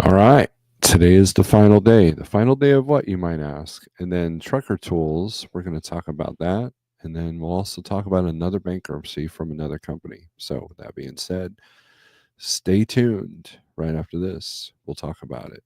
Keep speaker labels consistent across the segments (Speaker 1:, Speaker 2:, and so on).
Speaker 1: All right. Today is the final day. The final day of what, you might ask? And then trucker tools, we're going to talk about that. And then we'll also talk about another bankruptcy from another company. So, with that being said, stay tuned. Right after this, we'll talk about it.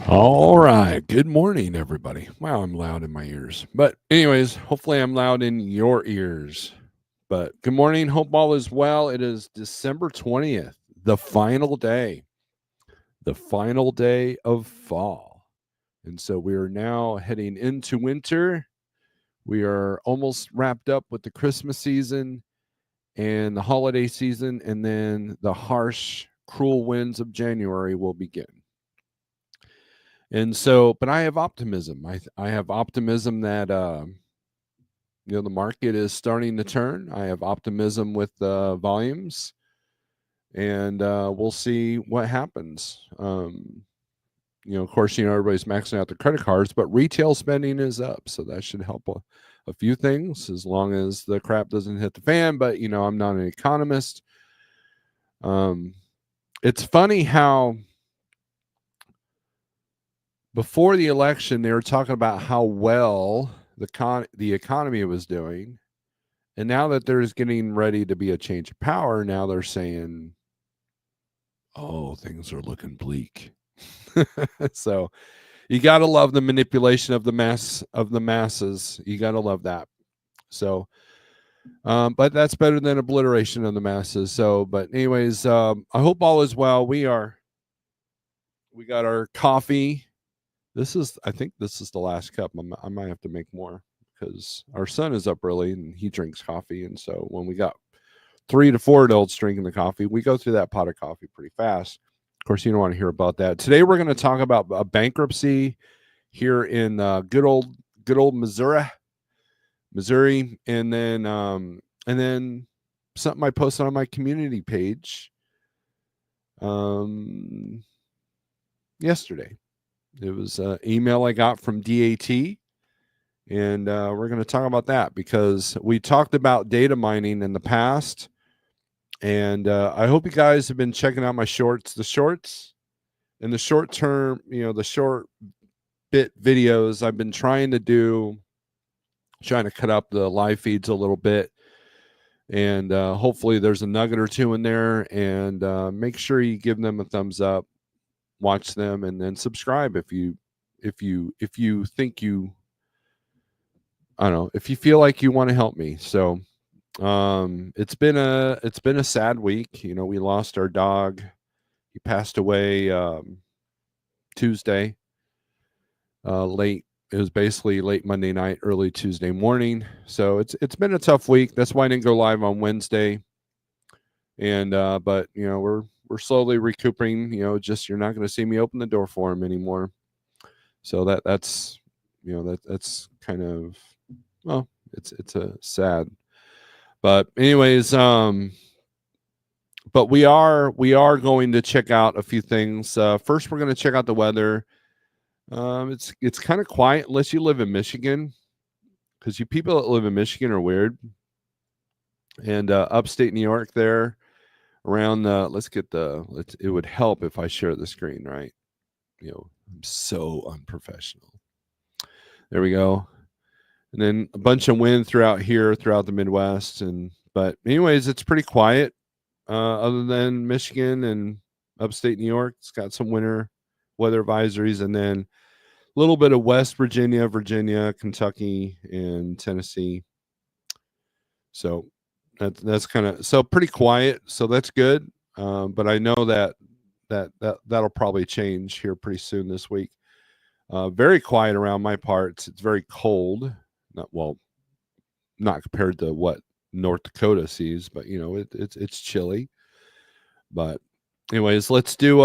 Speaker 1: All right. Good morning, everybody. Wow, I'm loud in my ears. But, anyways, hopefully I'm loud in your ears. But good morning. Hope all is well. It is December 20th, the final day of fall. And so we are now heading into winter. We are almost wrapped up with the Christmas season and the holiday season. And then the harsh, cruel winds of January will begin. And so, but I have optimism. I have optimism that the market is starting to turn. I have optimism with volumes, and we'll see what happens. Of course, everybody's maxing out their credit cards, but retail spending is up, so that should help a few things as long as the crap doesn't hit the fan. But I'm not an economist. It's funny how before the election, they were talking about how well the economy was doing. And now that there's getting ready to be a change of power, now they're saying, oh, things are looking bleak. So you got to love the manipulation of the masses. You got to love that. So, but that's better than obliteration of the masses. So, but anyways, I hope all is well. We got our coffee. I think this is the last cup. I might have to make more because our son is up early and he drinks coffee. And so when we got 3 to 4 adults drinking the coffee, we go through that pot of coffee pretty fast. Of course, you don't want to hear about that. Today, we're going to talk about a bankruptcy here in good old Missouri, and then something I posted on my community page yesterday. It was an email I got from DAT, and we're going to talk about that because we talked about data mining in the past, and I hope you guys have been checking out my shorts. The shorts in the short term, the short bit videos I've been trying to cut up the live feeds a little bit, and hopefully there's a nugget or two in there, and make sure you give them a thumbs up. Watch them and then subscribe if you think if you feel like you want to help me. So it's been a sad week. We lost our dog He passed away Tuesday, late. It was basically late Monday night, early Tuesday morning. So it's been a tough week. That's why I didn't go live on Wednesday. And but we're slowly recuperating. Just you're not going to see me open the door for him anymore. So that's that's kind of, well, it's a sad. But anyways, but we are going to check out a few things. First, we're going to check out the weather. It's kind of quiet unless you live in Michigan, because you people that live in Michigan are weird. And upstate New York there, around it would help if I share the screen, right? I'm so unprofessional. There we go. And then a bunch of wind throughout the Midwest. But anyways, it's pretty quiet, other than Michigan and upstate New York. It's got some winter weather advisories, and then a little bit of West Virginia, Kentucky, and Tennessee. So that's kind of, so pretty quiet. So that's good. But I know that'll probably change here pretty soon this week. Very quiet around my parts. It's very cold. Not compared to what North Dakota sees, but it's chilly. But anyways, let's do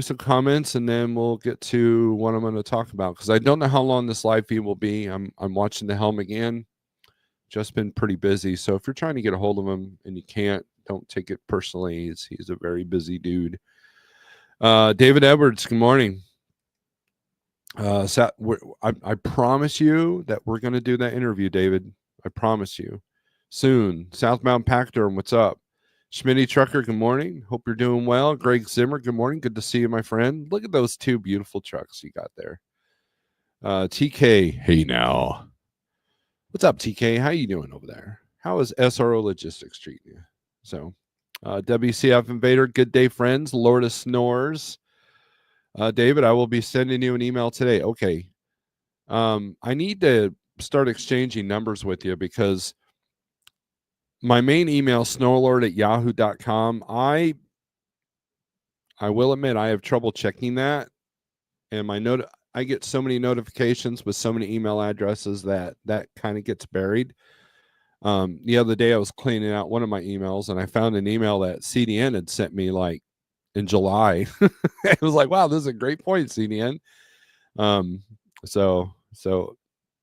Speaker 1: some comments, and then we'll get to what I'm going to talk about, because I don't know how long this live feed will be. I'm watching the helm again. Just been pretty busy. So if you're trying to get a hold of him and you can't, don't take it personally. He's a very busy dude. David Edwards, good morning. I promise you that we're going to do that interview, David. I promise you. Soon. Southbound Pactor, what's up? Schmitty Trucker, good morning. Hope you're doing well. Greg Zimmer, good morning. Good to see you, my friend. Look at those two beautiful trucks you got there. TK, hey now. What's up, TK? How you doing over there? How is SRO Logistics treating you? So, WCF Invader, good day, friends. Lord of Snores. David, I will be sending you an email today. Okay. I need to start exchanging numbers with you, because my main email, snorelord@yahoo.com, I will admit I have trouble checking that. And I get so many notifications with so many email addresses that kind of gets buried. The other day I was cleaning out one of my emails, and I found an email that CDN had sent me like in July. It was like, wow, this is a great point, CDN. So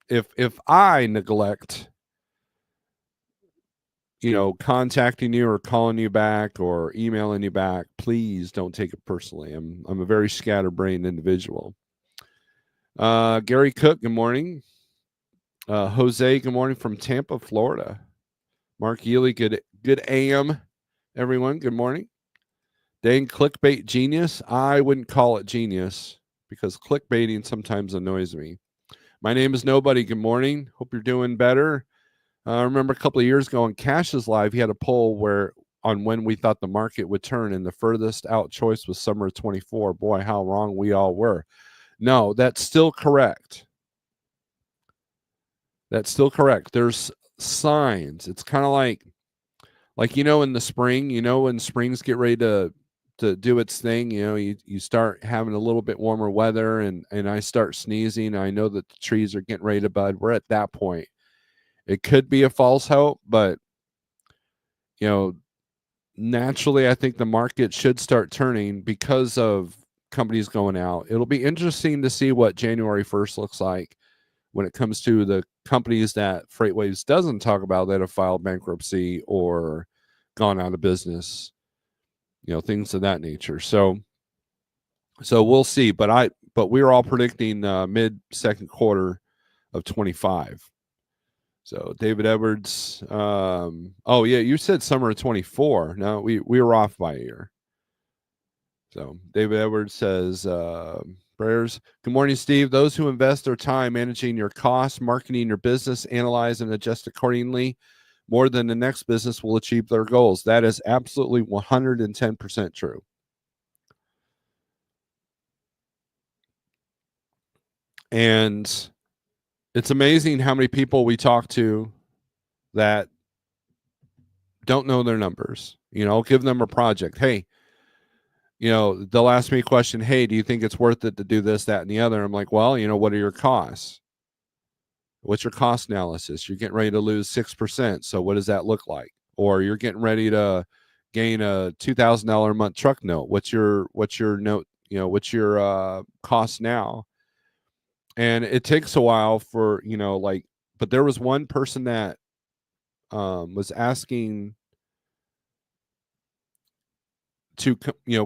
Speaker 1: if I neglect, contacting you or calling you back or emailing you back, please don't take it personally. I'm a very scatterbrained individual. Gary Cook, good morning. Jose, good morning from Tampa, Florida. Mark Ely, good AM, everyone. Good morning. Dang clickbait genius. I wouldn't call it genius, because clickbaiting sometimes annoys me. My name is Nobody. Good morning. Hope you're doing better. I remember a couple of years ago on Cash's Live, he had a poll on when we thought the market would turn, and the furthest out choice was summer of 24. Boy, how wrong we all were. No, that's still correct. That's still correct. There's signs. It's kind of like in the spring, when springs get ready to do its thing, you start having a little bit warmer weather, and I start sneezing. I know that the trees are getting ready to bud. We're at that point. It could be a false hope, but naturally, I think the market should start turning because of companies going out. It'll be interesting to see what January 1st looks like when it comes to the companies that FreightWaves doesn't talk about that have filed bankruptcy or gone out of business, things of that nature. So we'll see. But we're all predicting mid second quarter of 25. So David Edwards, oh yeah, you said summer of 24. No, we were off by a year. So David Edwards says, prayers. Good morning, Steve. Those who invest their time managing your costs, marketing your business, analyze and adjust accordingly, more than the next business, will achieve their goals. That is absolutely 110% true. And it's amazing how many people we talk to that don't know their numbers. I'll give them a project. Hey, they'll ask me a question. Hey, do you think it's worth it to do this, that, and the other? I'm like, well, what are your costs? What's your cost analysis? You're getting ready to lose 6%. So what does that look like? Or you're getting ready to gain a $2,000 a month truck note. What's your note? What's your cost now? And it takes a while for, but there was one person that was asking to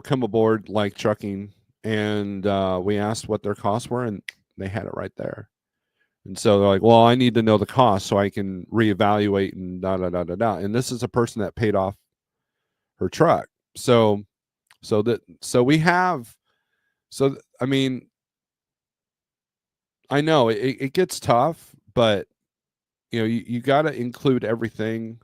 Speaker 1: come aboard like trucking, and we asked what their costs were, and they had it right there. And so they're like, well, I need to know the cost so I can reevaluate and da da da da da. And this is a person that paid off her truck. So we have, I mean, I know it gets tough, but you got to include everything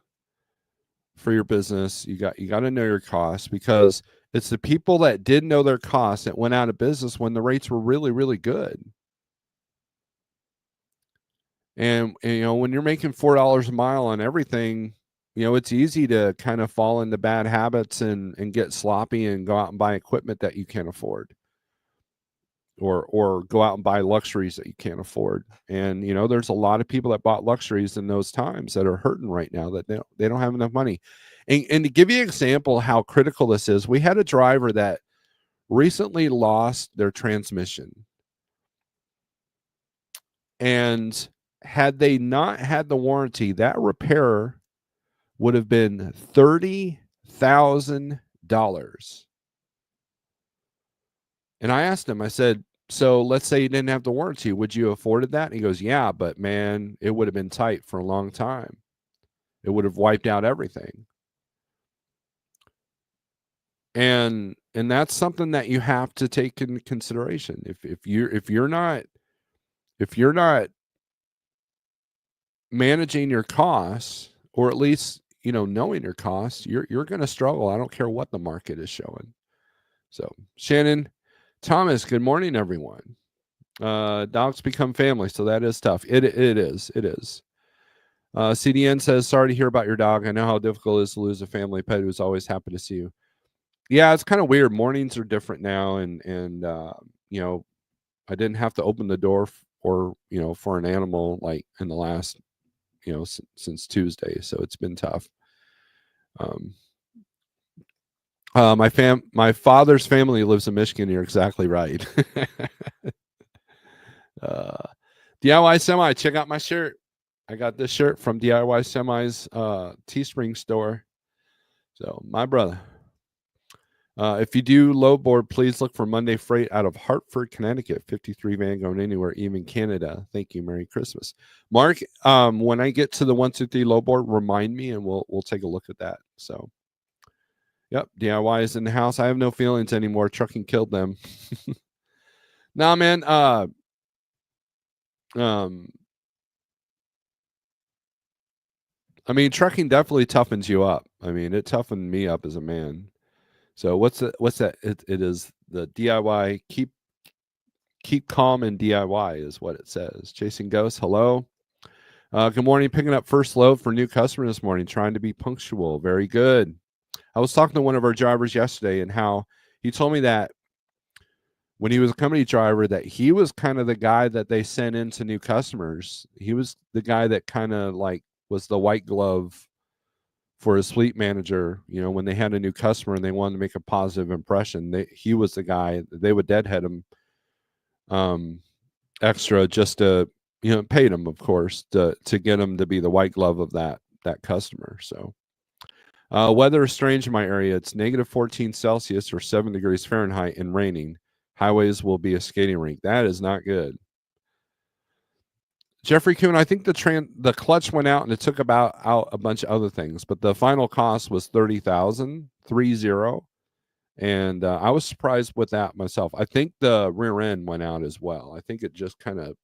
Speaker 1: for your business. You got to know your costs, because it's the people that did know their costs that went out of business when the rates were really, really good. And when you're making $4 a mile on everything, it's easy to kind of fall into bad habits and get sloppy and go out and buy equipment that you can't afford, or go out and buy luxuries that you can't afford. And there's a lot of people that bought luxuries in those times that are hurting right now, that they don't have enough money. And to give you an example how critical this is, we had a driver that recently lost their transmission. And had they not had the warranty, that repair would have been $30,000. And I asked him, I said, so let's say you didn't have the warranty, would you have afforded that? And he goes, yeah, but man, it would have been tight for a long time. It would have wiped out everything. And that's something that you have to take into consideration. If you're not managing your costs, or at least knowing your costs, you're going to struggle. I don't care what the market is showing. So Shannon Thomas, good morning, everyone. Dogs become family, so that is tough. It is. CDN says, sorry to hear about your dog. I know how difficult it is to lose a family pet who's always happy to see you. Yeah, it's kind of weird. Mornings are different now, and I didn't have to open the door for an animal like in the last since Tuesday, so it's been tough. My father's family lives in Michigan. You're exactly right. DIY Semi, check out my shirt. I got this shirt from DIY Semi's Teespring store. So my brother. If you do low board, please look for Monday freight out of Hartford, Connecticut. 53 van going anywhere, even Canada. Thank you. Merry Christmas, Mark. When I get to the 123 low board, remind me, and we'll take a look at that. So, yep, DIY is in the house. I have no feelings anymore. Trucking killed them. Nah, man. I mean, trucking definitely toughens you up. I mean, it toughened me up as a man. So what's that? It is the DIY, keep calm and DIY is what it says. Chasing Ghosts, hello. Good morning. Picking up first load for new customer this morning. Trying to be punctual. Very good. I was talking to one of our drivers yesterday, and how he told me that when he was a company driver, that he was kind of the guy that they sent into new customers. He was the guy that kind of like was the white glove for his fleet manager. When they had a new customer and they wanted to make a positive impression, he was the guy. They would deadhead him extra just to paid him, of course, to get him to be the white glove of that customer. So weather is strange in my area. It's -14 Celsius or 7 degrees Fahrenheit and raining. Highways will be a skating rink. That is not good. Jeffrey Kuhn, I think the clutch went out and it took out a bunch of other things, but the final cost was 30,000, 30. And I was surprised with that myself. I think the rear end went out as well. I think it just kind of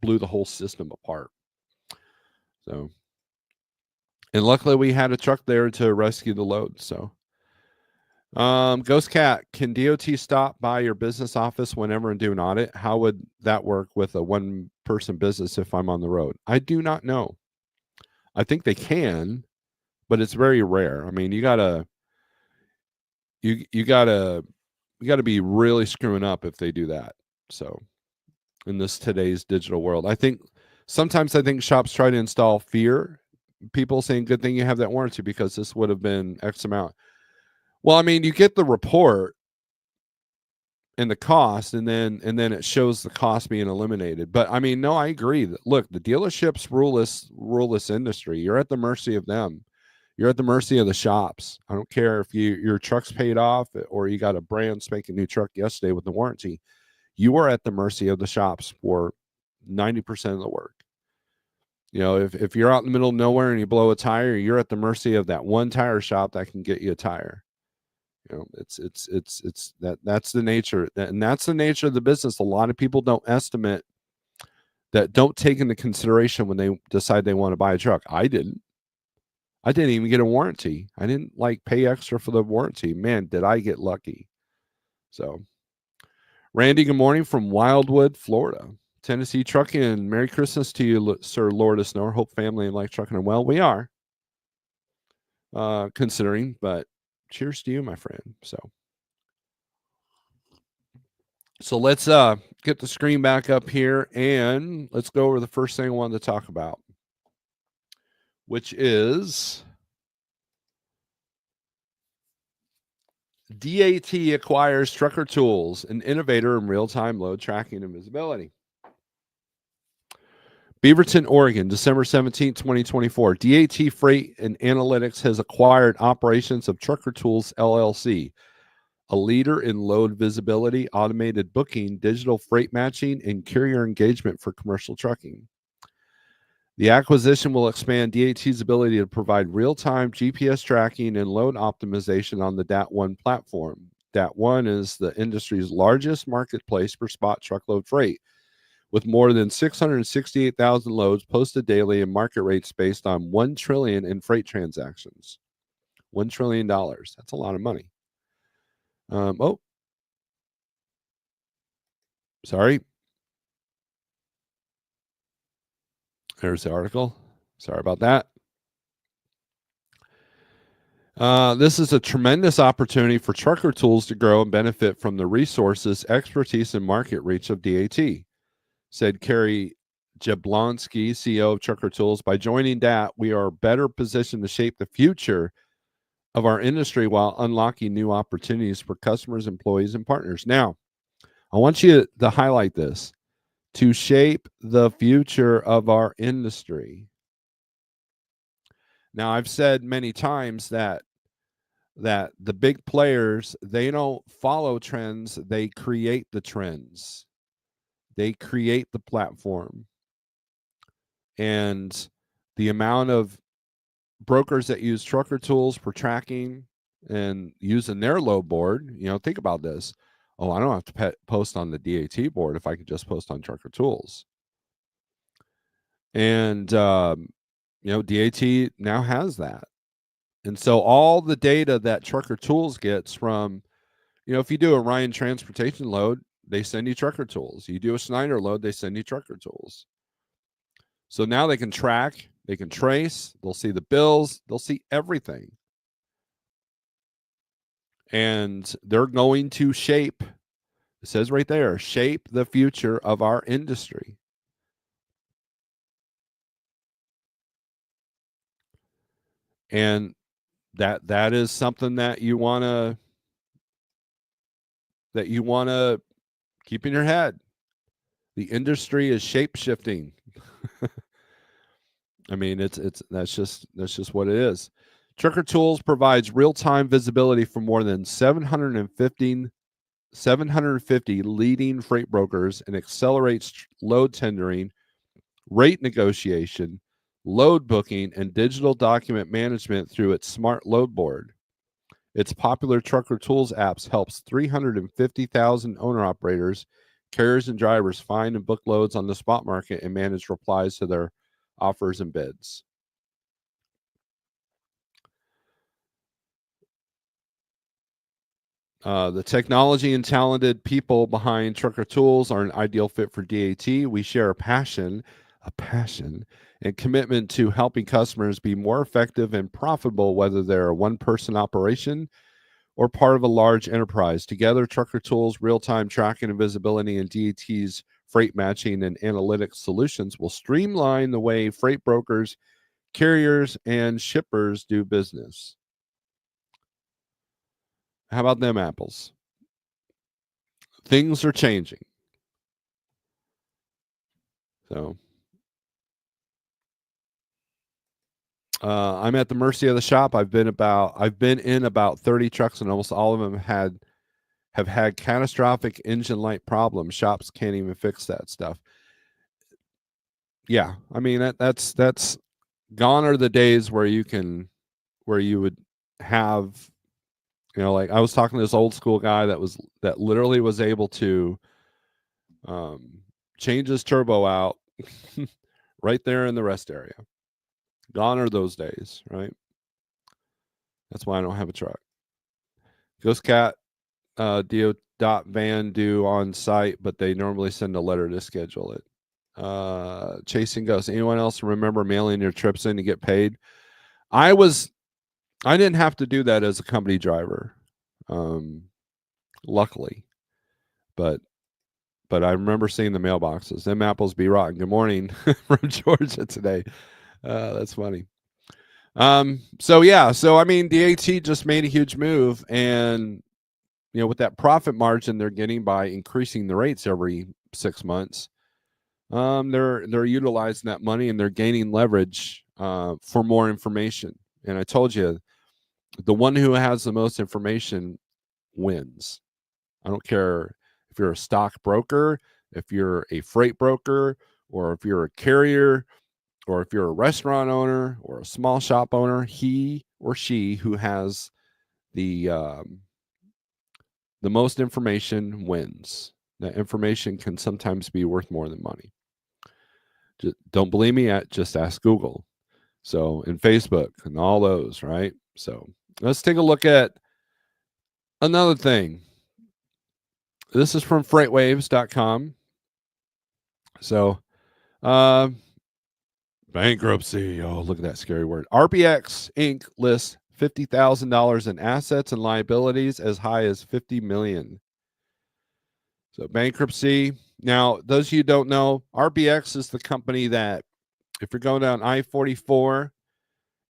Speaker 1: blew the whole system apart. So, and luckily we had a truck there to rescue the load. So, Ghost Cat, can DOT stop by your business office whenever and do an audit? How would that work with a one-person business if I'm on the road? I do not know. I think they can, but it's very rare. I mean, you gotta be really screwing up if they do that. So in this today's digital world, sometimes I think shops try to install fear. People saying, "Good thing you have that warranty because this would have been X amount." Well, I mean, you get the report and the cost, and then it shows the cost being eliminated. But I mean, no, I agree. Look, the dealerships rule this industry. You're at the mercy of them. You're at the mercy of the shops. I don't care if your truck's paid off or you got a brand spanking new truck yesterday with the warranty. You are at the mercy of the shops for 90% of the work. You know, if you're out in the middle of nowhere and you blow a tire, you're at the mercy of that one tire shop that can get you a tire. You know, that's the nature, and that's the nature of the business. A lot of people don't take into consideration when they decide they want to buy a truck. I didn't even get a warranty. I didn't pay extra for the warranty. Man, did I get lucky. So Randy, good morning from Wildwood, Florida. Tennessee Trucking. Merry Christmas to you, Sir Lord of Snore. Hope family and life trucking are well. We are considering, but cheers to you, my friend. So let's get the screen back up here and let's go over the first thing I wanted to talk about, which is DAT acquires Trucker Tools, an innovator in real-time load tracking and visibility. Beaverton, Oregon, December 17, 2024. DAT Freight and Analytics has acquired operations of Trucker Tools, LLC, a leader in load visibility, automated booking, digital freight matching, and carrier engagement for commercial trucking. The acquisition will expand DAT's ability to provide real-time GPS tracking and load optimization on the DAT1 platform. DAT1 is the industry's largest marketplace for spot truckload freight, with more than 668,000 loads posted daily and market rates based on $1 trillion in freight transactions. $1 trillion. That's a lot of money. Sorry. There's the article. Sorry about that. This is a tremendous opportunity for Trucker Tools to grow and benefit from the resources, expertise, and market reach of DAT, said Carrie Jablonski, CEO of Trucker Tools. By joining DAT, we are better positioned to shape the future of our industry while unlocking new opportunities for customers, employees, and partners. Now, I want you to highlight this: to shape the future of our industry. Now, I've said many times that the big players, they don't follow trends, they create the trends. They create the platform. And the amount of brokers that use Trucker Tools for tracking and using their load board, think about this. Oh, I don't have to post on the DAT board if I could just post on Trucker Tools. And, DAT now has that. And so all the data that Trucker Tools gets from, if you do a Ryan Transportation load, they send you Trucker Tools. You do a Snyder load, they send you Trucker Tools. So now they can track, they can trace, they'll see the bills, they'll see everything. And they're going to shape, it says right there, shape the future of our industry. And that is something that you want to keep in your head. The industry is shape shifting. I mean, that's just what it is. Trucker Tools provides real-time visibility for more than 750 leading freight brokers and accelerates load tendering, rate negotiation, load booking, and digital document management through its smart load board. Its popular Trucker Tools apps helps 350,000 owner-operators, carriers, and drivers find and book loads on the spot market and manage replies to their offers and bids. The technology and talented people behind Trucker Tools are an ideal fit for DAT. We share a passion a passion and commitment to helping customers be more effective and profitable, whether they're a one-person operation or part of a large enterprise. Together, Trucker Tools, real-time tracking and visibility, and DAT's freight matching and analytics solutions will streamline the way freight brokers, carriers, and shippers do business. How about them apples? Things are changing. So I'm at the mercy of the shop. I've been in about 30 trucks, and almost all of them have had catastrophic engine light problems. Shops can't even fix that stuff. Yeah, I mean that's gone are the days where you would have, like I was talking to this old school guy that literally was able to change his turbo out right there in the rest area. Gone are those days, right? That's why I don't have a truck. Ghost Cat do.van do on site, but they normally send a letter to schedule it. Chasing Ghosts. Anyone else remember mailing your trips in to get paid? I didn't have to do that as a company driver, luckily, but I remember seeing the mailboxes. Them apples be rotten. Good morning from Georgia today. That's funny. So I mean, DAT just made a huge move, and with that profit margin they're getting by increasing the rates every 6 months, they're utilizing that money and they're gaining leverage for more information. And I told you, the one who has the most information wins. I don't care if you're a stock broker, if you're a freight broker, or if you're a carrier, or if you're a restaurant owner or a small shop owner. He or she who has the most information wins. That information can sometimes be worth more than money. Just don't believe me? Just ask Google. So, and Facebook and all those, right? So let's take a look at another thing. This is from freightwaves.com. So, bankruptcy. Oh, look at that scary word. RBX Inc. lists $50,000 in assets and liabilities as high as $50 million. So bankruptcy. Now, those of you who don't know, RBX is the company that, if you're going down I-44,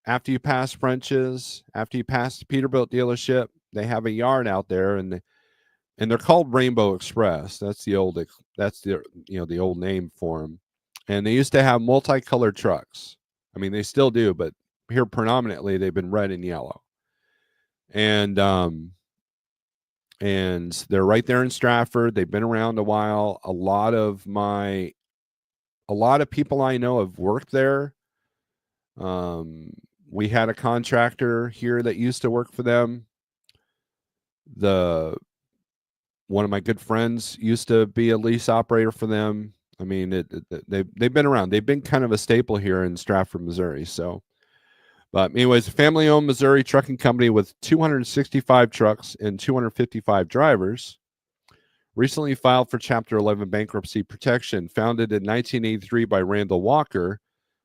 Speaker 1: after you pass French's, after you pass the Peterbilt dealership, they have a yard out there, and they're called Rainbow Express. That's the old name for them. And they used to have multicolored trucks. I mean, they still do, but here predominantly they've been red and yellow. And they're right there in Stratford. They've been around a while. A lot of people I know have worked there. We had a contractor here that used to work for them. One of my good friends used to be a lease operator for them. I mean, they've been around. They've been kind of a staple here in Stratford, Missouri. So, but anyways, a family-owned Missouri trucking company with 265 trucks and 255 drivers recently filed for Chapter 11 bankruptcy protection. Founded in 1983 by Randall Walker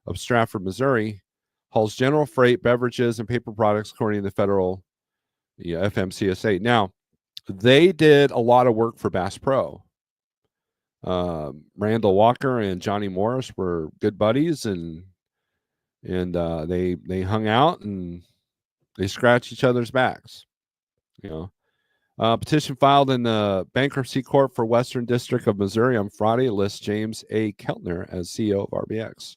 Speaker 1: of Stratford, Missouri, hauls general freight, beverages, and paper products according to the federal FMCSA. Now, they did a lot of work for Bass Pro. Randall Walker and Johnny Morris were good buddies, and they hung out and they scratched each other's backs. Petition filed in the bankruptcy court for Western District of Missouri on Friday lists James A. Keltner as CEO of RBX.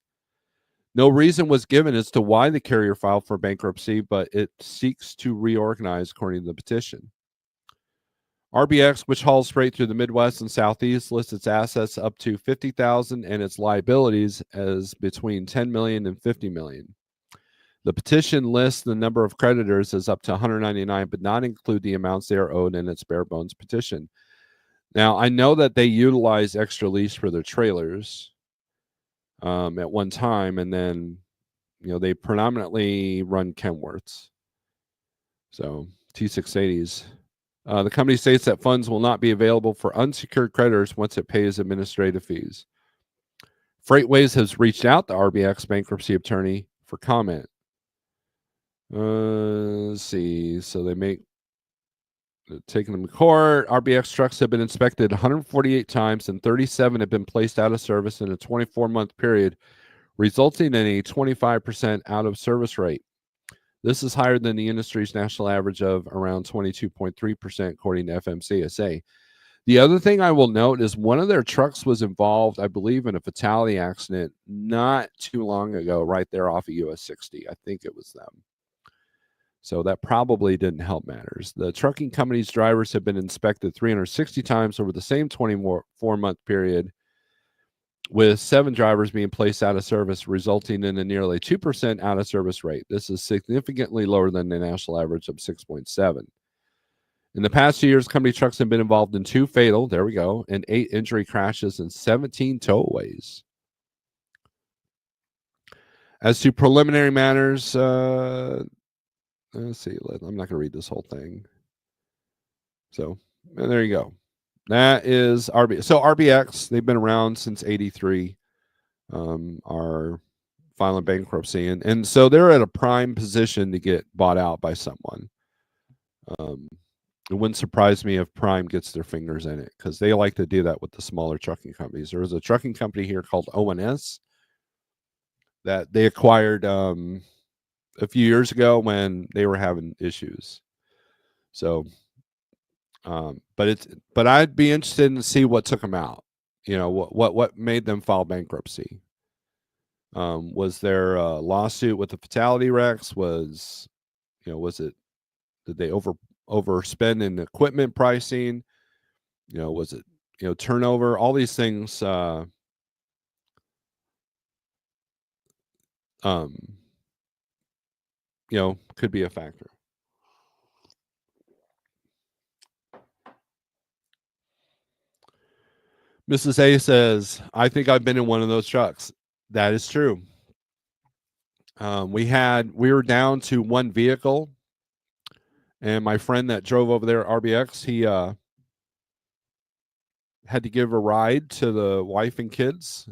Speaker 1: No reason was given as to why the carrier filed for bankruptcy, but it seeks to reorganize according to the petition. RBX, which hauls freight through the Midwest and Southeast, lists its assets up to $50,000 and its liabilities as between $10 million and $50 million. The petition lists the number of creditors as up to 199, but not include the amounts they are owed in its bare bones petition. Now, I know that they utilize extra lease for their trailers at one time, and then they predominantly run Kenworths. So T680s. The company states that funds will not be available for unsecured creditors once it pays administrative fees. Freightways has reached out to RBX bankruptcy attorney for comment. Let's see. So they make taking them to court. RBX trucks have been inspected 148 times, and 37 have been placed out of service in a 24-month period, resulting in a 25% out of service rate. This is higher than the industry's national average of around 22.3%, according to FMCSA. The other thing I will note is one of their trucks was involved, I believe, in a fatality accident not too long ago, right there off of US 60. I think it was them. So that probably didn't help matters. The trucking company's drivers have been inspected 360 times over the same 24-month period, with 7 drivers being placed out of service, resulting in a nearly 2% out of service rate. This is significantly lower than the national average of 6.7. In the past 2 years, company trucks have been involved in 2 fatal, there we go, and 8 injury crashes and 17 towaways. As to preliminary matters, let's see. I'm not going to read this whole thing. So there you go. That is RBX. So RBX, they've been around since '83. Are filing bankruptcy, and so they're at a prime position to get bought out by someone. It wouldn't surprise me if Prime gets their fingers in it, because they like to do that with the smaller trucking companies. There was a trucking company here called ONS that they acquired a few years ago when they were having issues. So, but I'd be interested to see what took them out. You know, what made them file bankruptcy? Was there a lawsuit with the fatality wrecks? Was it, did they overspend in equipment pricing? Was it, turnover? All these things, could be a factor. Mrs. A says, I think I've been in one of those trucks. That is true. We were down to one vehicle, and my friend that drove over there at RBX, he had to give a ride to the wife and kids.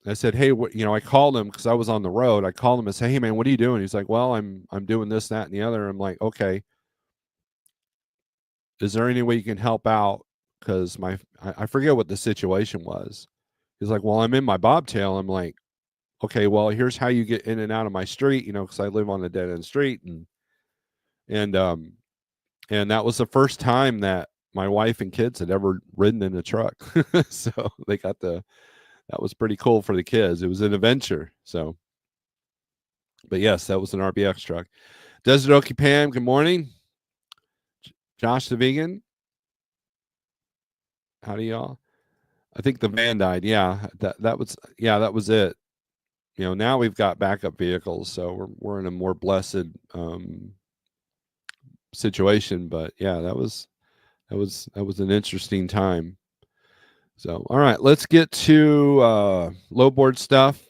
Speaker 1: I said, hey, I called him because I was on the road. I called him and said, hey man, what are you doing? He's like, well, I'm doing this, that, and the other. I'm like, okay, is there any way you can help out? Because I forget what the situation was. He's like, well, I'm in my bobtail. I'm like, okay, well, here's how you get in and out of my street, because I live on a dead end street, and that was the first time that my wife and kids had ever ridden in a truck. So that was pretty cool for the kids. It was an adventure. So, but yes, that was an RBX truck. Desert Okie Pam, good morning. Josh the vegan. Howdy y'all. I think the van died. Yeah, that was it. Now we've got backup vehicles, so we're in a more blessed situation. But yeah, that was an interesting time. So all right, let's get to low board stuff.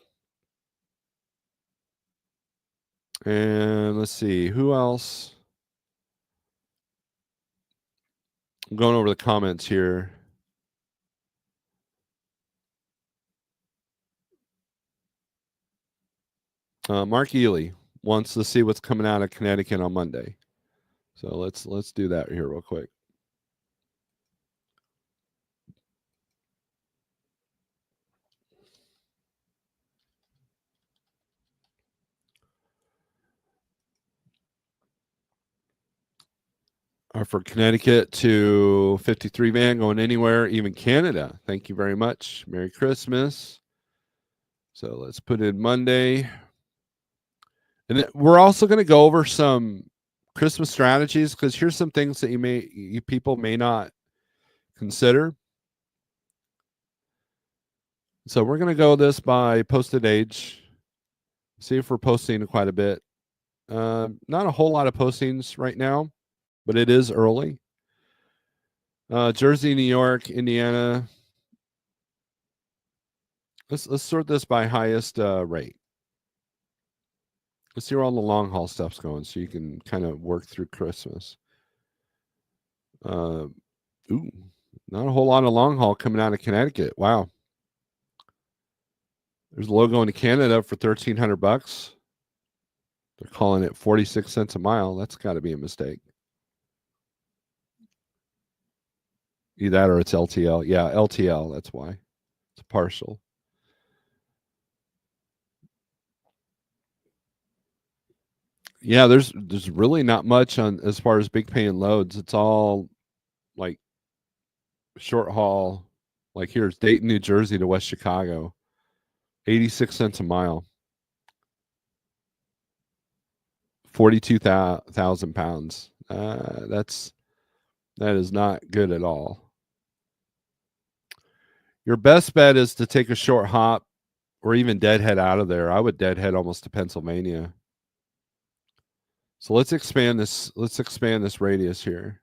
Speaker 1: And let's see, who else? I'm going over the comments here. Mark Ely wants to see what's coming out of Connecticut on Monday. So let's do that here real quick. For Connecticut to 53 van, going anywhere, even Canada. Thank you very much. Merry Christmas. So let's put in Monday. And we're also going to go over some Christmas strategies, because here's some things that you people may not consider. So we're going to go this by posted age. See if we're posting quite a bit. Not a whole lot of postings right now, but it is early. Jersey, New York, Indiana. Let's sort this by highest rate. Let's see where all the long haul stuff's going, so you can kind of work through Christmas. Not a whole lot of long haul coming out of Connecticut. Wow. There's a logo in Canada for $1,300. They're calling it 46 cents a mile. That's got to be a mistake. Either that or it's LTL. Yeah, LTL. That's why. It's partial. Yeah, there's really not much on as far as big paying loads. It's all like short haul. Like here's Dayton, New Jersey to West Chicago. 86 cents a mile. 42,000 pounds. That is not good at all. Your best bet is to take a short hop or even deadhead out of there. I would deadhead almost to Pennsylvania. So let's expand this. Let's expand this radius here.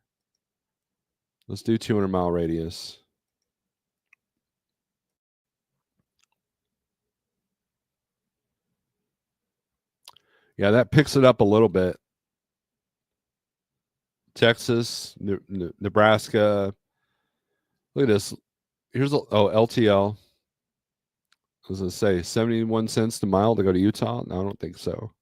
Speaker 1: Let's do 200-mile radius. Yeah, that picks it up a little bit. Texas, Nebraska. Look at this. Here's LTL. I was going to say 71 cents the mile to go to Utah. No, I don't think so.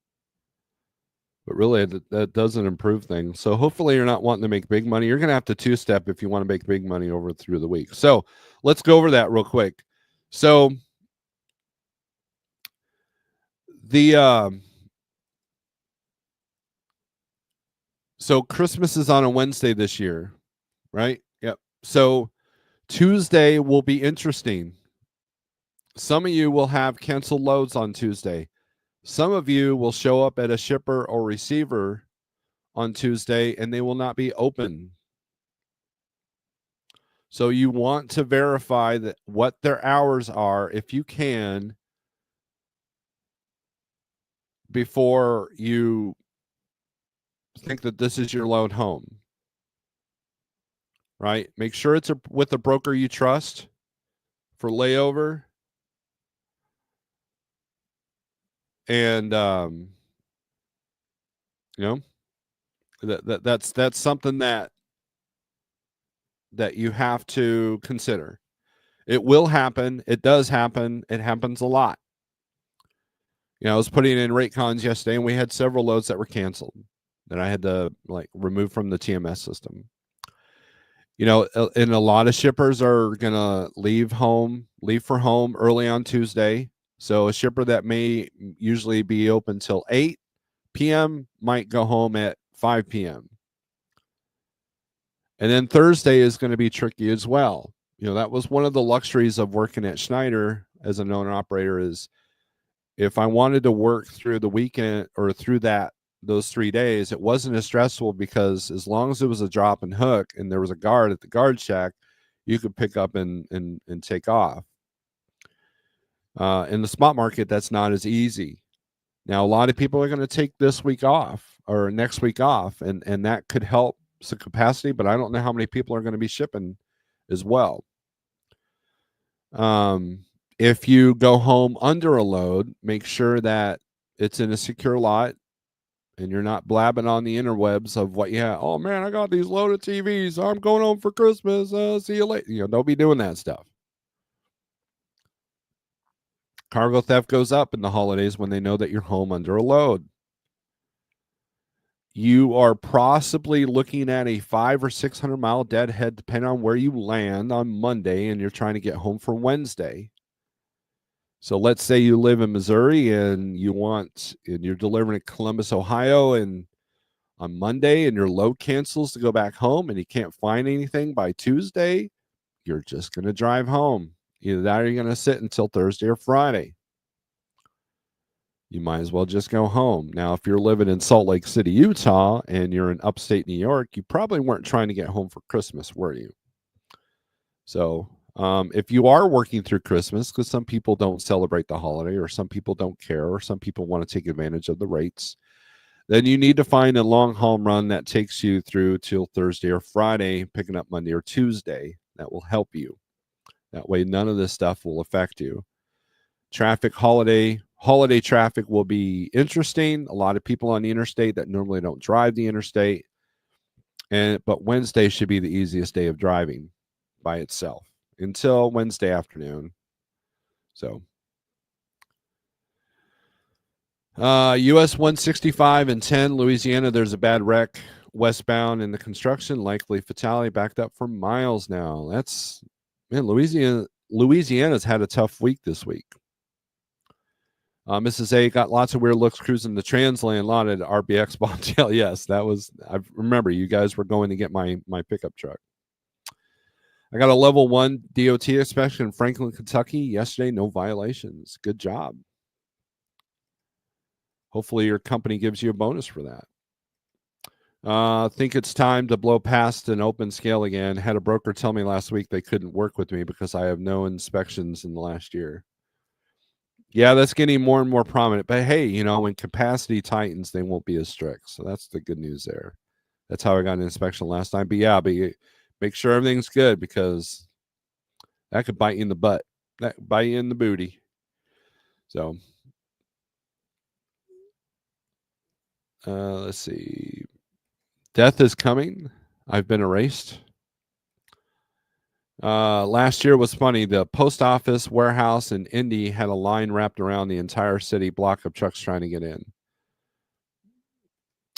Speaker 1: But really, that doesn't improve things. So hopefully you're not wanting to make big money. You're going to have to two-step if you want to make big money over through the week. So let's go over that real quick. So so Christmas is on a Wednesday this year, right? Yep. So Tuesday will be interesting. Some of you will have canceled loads on Tuesday. Some of you will show up at a shipper or receiver on Tuesday and they will not be open. So you want to verify that what their hours are, if you can, before you think that this is your load home. Right? Make sure it's with a broker you trust for layover. And that's something that you have to consider. It will happen. It does happen. It happens a lot. I was putting in rate cons yesterday, and we had several loads that were canceled that I had to remove from the TMS system. And a lot of shippers are gonna leave for home early on Tuesday. So a shipper that may usually be open till 8 p.m. might go home at 5 p.m. And then Thursday is going to be tricky as well. That was one of the luxuries of working at Schneider as an owner operator is if I wanted to work through the weekend or through those 3 days, it wasn't as stressful because as long as it was a drop and hook and there was a guard at the guard shack, you could pick up and take off. In the spot market, that's not as easy. Now, a lot of people are going to take this week off or next week off, and that could help some capacity, but I don't know how many people are going to be shipping as well. If you go home under a load, make sure that it's in a secure lot and you're not blabbing on the interwebs of what you have. Oh man, I got these loaded TVs. I'm going home for Christmas. See you later. Don't be doing that stuff. Cargo theft goes up in the holidays when they know that you're home under a load. You are possibly looking at a 500 or 600-mile deadhead, depending on where you land on Monday, and you're trying to get home for Wednesday. So let's say you live in Missouri and you're delivering in Columbus, Ohio, and on Monday and your load cancels to go back home and you can't find anything by Tuesday, you're just going to drive home. Either that or you're going to sit until Thursday or Friday. You might as well just go home. Now, if you're living in Salt Lake City, Utah, and you're in upstate New York, you probably weren't trying to get home for Christmas, were you? So if you are working through Christmas, because some people don't celebrate the holiday or some people don't care or some people want to take advantage of the rates, then you need to find a long haul run that takes you through till Thursday or Friday, picking up Monday or Tuesday. That will help you. That way, none of this stuff will affect you. Traffic, holiday traffic will be interesting. A lot of people on the interstate that normally don't drive the interstate. But Wednesday should be the easiest day of driving by itself until Wednesday afternoon. So US 165 and 10, Louisiana. There's a bad wreck westbound in the construction, likely fatality, backed up for miles now. That's, man, Louisiana's had a tough week this week. Mrs. A got lots of weird looks cruising the Transland lot at RBX Bombtail. Yes, that was, I remember you guys were going to get my pickup truck. I got a level 1 DOT inspection in Franklin, Kentucky yesterday. No violations. Good job. Hopefully your company gives you a bonus for that. Think it's time to blow past an open scale again. Had a broker tell me last week they couldn't work with me because I have no inspections in the last year. Yeah, that's getting more and more prominent. But hey, you know, when capacity tightens, they won't be as strict. So that's the good news there. That's how I got an inspection last time. But yeah, make sure everything's good because that could bite you in the butt. That bite you in the booty. So let's see. Death is coming. I've been erased. Last year was funny. The post office warehouse in Indy had a line wrapped around the entire city block of trucks trying to get in.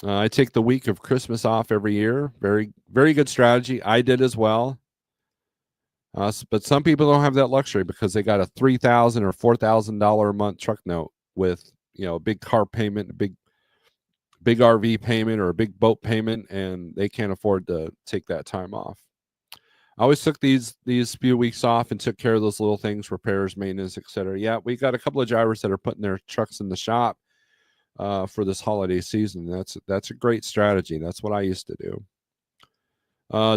Speaker 1: I take the week of Christmas off every year. Very, very good strategy. I did as well. But some people don't have that luxury because they got a $3,000 or $4,000 a month truck note with, you know, a big car payment, a big RV payment, or a big boat payment, and they can't afford to take that time off. I always took these few weeks off and took care of those little things, repairs, maintenance, etc. Yeah, we got a couple of drivers that are putting their trucks in the shop for this holiday season. That's a great strategy. That's what I used to do.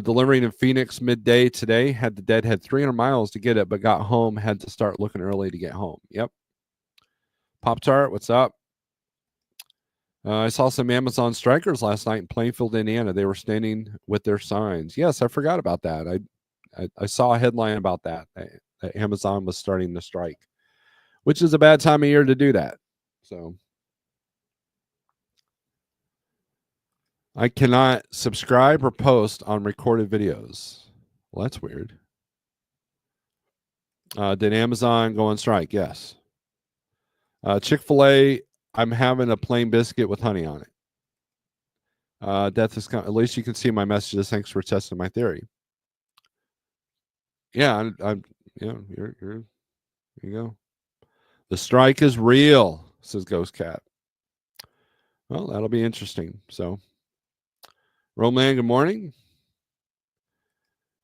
Speaker 1: Delivering in Phoenix midday today. Had the deadhead 300 miles to get it, but got home. Had to start looking early to get home. Yep. Pop Tart, what's up? I saw some Amazon strikers last night in Plainfield, Indiana. They were standing with their signs. Yes, I forgot about that. I saw a headline about that Amazon was starting to strike, which is a bad time of year to do that. So I cannot subscribe or post on recorded videos. Well, that's weird. Did Amazon go on strike? Yes. Chick-fil-A, I'm having a plain biscuit with honey on it. Death is coming. At least you can see my messages. Thanks for testing my theory. Yeah, I'm you know, here you go. The strike is real, says Ghost Cat. Well, that'll be interesting. So, Roman, good morning.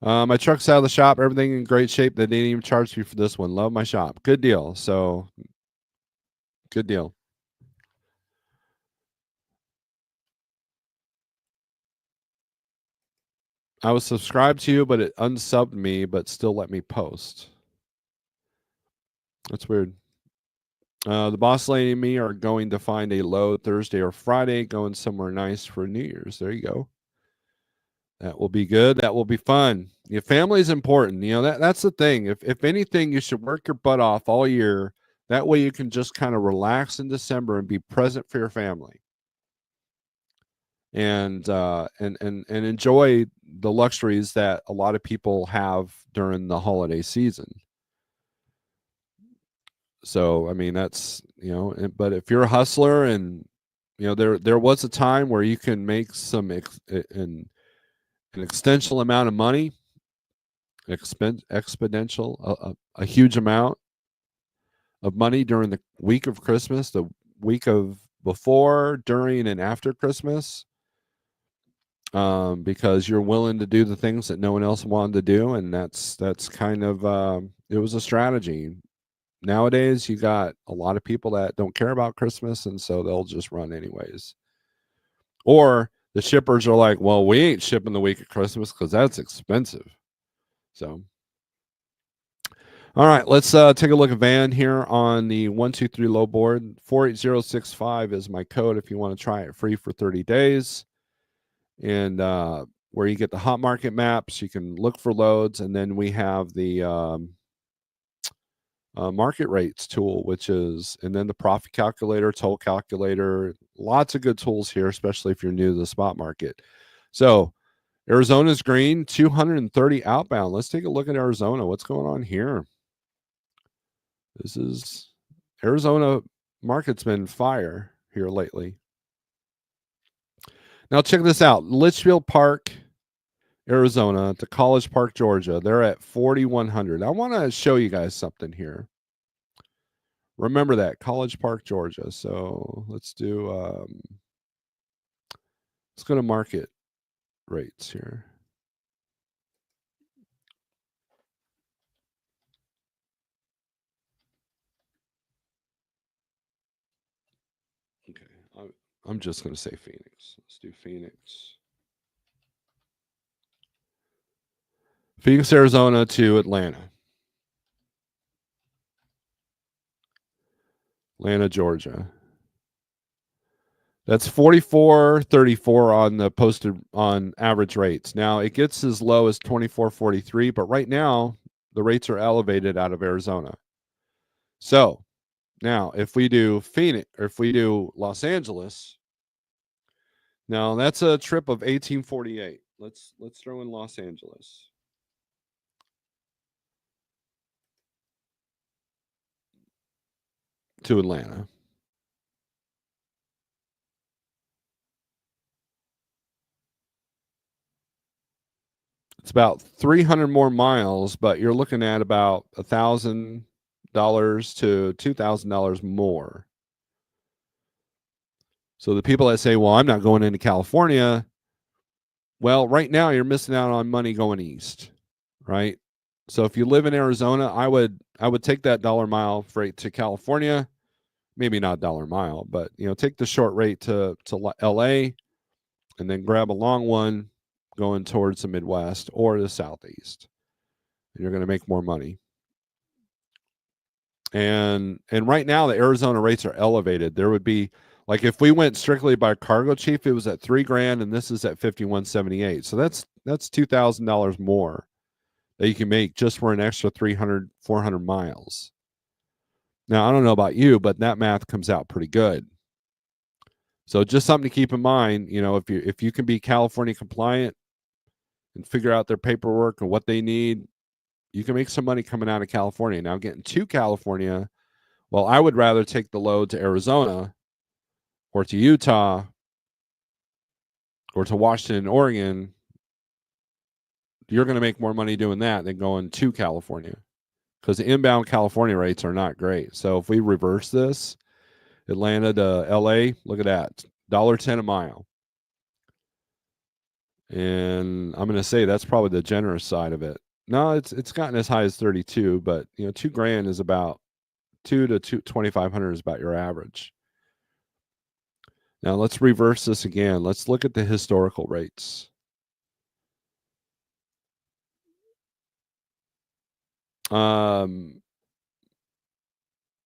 Speaker 1: My truck's out of the shop. Everything in great shape. They didn't even charge me for this one. Love my shop. Good deal. So, good deal. I was subscribed to you, but it unsubbed me, but still let me post. That's weird. The boss lady and me are going to find a load Thursday or Friday, going somewhere nice for New Year's. There you go. That will be good. That will be fun. Your family is important. You know, that's the thing. If anything, you should work your butt off all year. That way you can just kind of relax in December and be present for your family. And enjoy the luxuries that a lot of people have during the holiday season. So, I mean, that's, you know, but if you're a hustler and, you know, there was a time where you can make some an extensional amount of money, exponential, a huge amount of money during the week of Christmas, the week of before, during, and after Christmas, because you're willing to do the things that no one else wanted to do, and that's kind of it was a strategy. Nowadays, you got a lot of people that don't care about Christmas, and so they'll just run anyways. Or the shippers are like, well, we ain't shipping the week of Christmas because that's expensive. So, all right, let's take a look at Van here on the 123 low board. 48065 is my code if you want to try it free for 30 days. And where you get the hot market maps, you can look for loads, and then we have the market rates tool, which is, and then the profit calculator, toll calculator, lots of good tools here, especially if you're new to the spot market. So Arizona's green, 230 outbound. Let's take a look at Arizona. What's going on here? This is Arizona Market's been fire here lately. Now check this out. Litchfield Park, Arizona to College Park, Georgia. They're at 4,100. I want to show you guys something here. Remember that, College Park, Georgia. So let's do let's go to market rates here. Okay, I'm just going to say Phoenix. Let's do Phoenix. Phoenix, Arizona to Atlanta. Atlanta, Georgia. That's 44.34 on the posted on average rates. Now it gets as low as 24.43, but right now the rates are elevated out of Arizona. So now if we do Phoenix or if we do Los Angeles, now that's a trip of 1848. Let's throw in Los Angeles. To Atlanta. It's about 300 more miles, but you're looking at about $1,000 to $2,000 more. So the people that say, well, I'm not going into California, well, right now you're missing out on money going east, right? So if you live in Arizona, I would take that dollar mile freight to California, maybe not dollar mile, but take the short rate to LA and then grab a long one going towards the Midwest or the Southeast. And you're going to make more money. And right now the Arizona rates are elevated. There would be, like, if we went strictly by cargo chief, it was at $3,000 and this is at 5178. So that's $2,000 more that you can make just for an extra 300, 400 miles. Now, I don't know about you, but that math comes out pretty good. So just something to keep in mind, if you can be California compliant and figure out their paperwork and what they need, you can make some money coming out of California. Now, getting to California, well, I would rather take the load to Arizona or to Utah or to Washington, Oregon. You're going to make more money doing that than going to California because the inbound California rates are not great. So if we reverse this, Atlanta to LA, look at that, $1.10 a mile. And I'm going to say that's probably the generous side of it. No, it's gotten as high as 32, but $2,000 is about 2,500 is about your average. Now let's reverse this again. Let's look at the historical rates.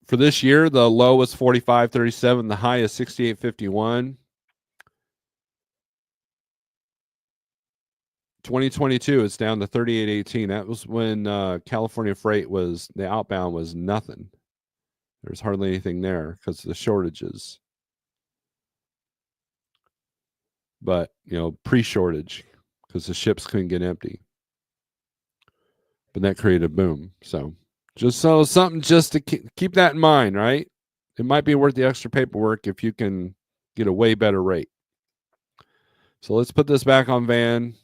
Speaker 1: For this year, the low was 45.37, the high is 68.51. 2022, it's down to 38.18. That was when California freight the outbound was nothing. There's hardly anything there because of the shortages. But, pre-shortage because the ships couldn't get empty. But that created a boom. So just something just to keep that in mind, right? It might be worth the extra paperwork if you can get a way better rate. So let's put this back on van.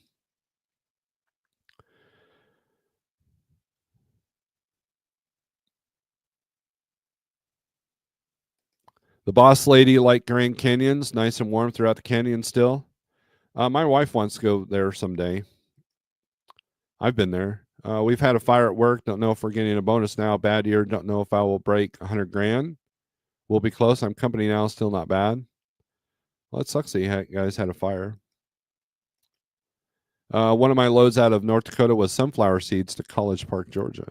Speaker 1: The boss lady liked Grand Canyons, nice and warm throughout the canyon still. My wife wants to go there someday. I've been there. We've had a fire at work. Don't know if we're getting a bonus now. Bad year. Don't know if I will break 100 grand. We'll be close. I'm company now. Still not bad. Well, it sucks that you guys had a fire. One of my loads out of North Dakota was sunflower seeds to College Park, Georgia.